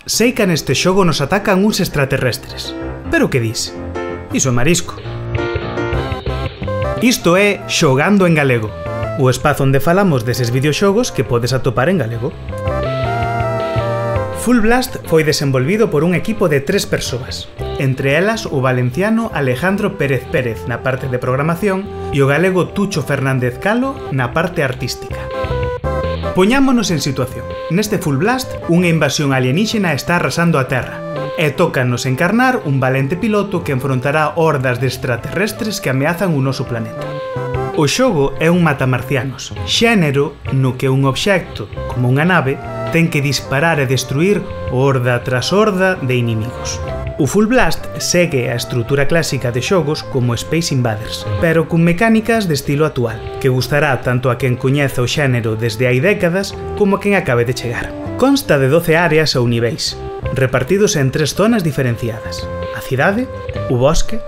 sei que neste xogo nos atacan uns extraterrestres. Pero que dis? Iso é marisco. Isto é Xogando en Galego, o espazo onde falamos deses videoxogos que podes atopar en galego. Full Blast foi desenvolvido por un equipo de 3 persoas, entre elas o valenciano Alejandro Pérez Pérez na parte de programación e o galego Tucho Fernández Calo na parte artística. Poñámonos en situación. Neste Full Blast, unha invasión alienígena está arrasando a Terra, e tócanos encarnar un valente piloto que enfrontará hordas de extraterrestres que ameazan o noso planeta. O xogo é un matamarcianos, xénero no que un obxecto, como unha nave, ten que disparar e destruir horda tras horda de inimigos. O Full Blast segue a estrutura clásica de xogos como Space Invaders, pero con mecánicas de estilo actual, que gustará tanto a quen coñeza o xénero desde hai décadas como a quen acabe de chegar. Consta de 12 áreas ou niveis, repartidos en 3 zonas diferenciadas: a cidade, o bosque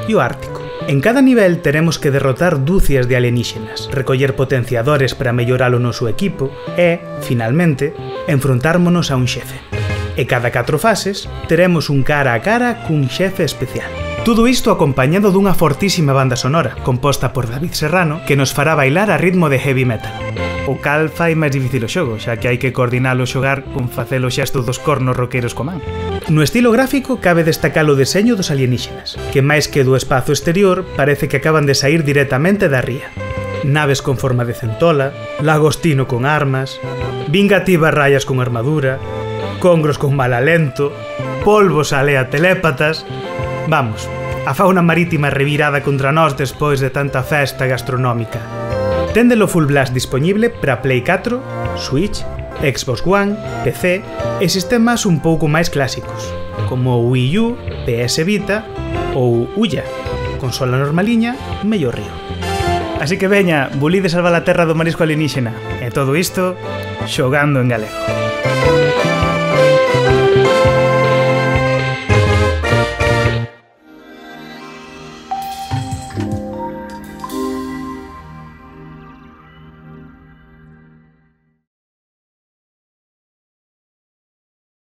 e o ártico. En cada nivel teremos que derrotar dúcias de alienígenas, recoller potenciadores para mellorar o noso equipo e, finalmente, enfrontármonos a un xefe. E cada 4 fases teremos un cara a cara cun xefe especial. Todo isto acompañado dunha fortísima banda sonora, composta por David Serrano, que nos fará bailar a ritmo de heavy metal. O cal fai máis difícil o xogo, xa que hai que coordinalo xogar con facelo xesto dos cornos roqueiros co man. No estilo gráfico cabe destacar o deseño dos alienígenas, que máis que do espazo exterior parece que acaban de sair directamente da ría. Naves con forma de centola, lagostino con armas, vingativas raias con armadura, congros con mal alento, polvos alea telépatas... Vamos, a fauna marítima revirada contra nós despois de tanta festa gastronómica. Téndelo Full Blast dispoñible para Play 4, Switch, Xbox One, PC e sistemas un pouco máis clásicos, como o Wii U, PS Vita ou Ulla, consola normaliña, mellor río. Así que veña, bulide salvar a terra do marisco alienígena, e todo isto xogando en galego.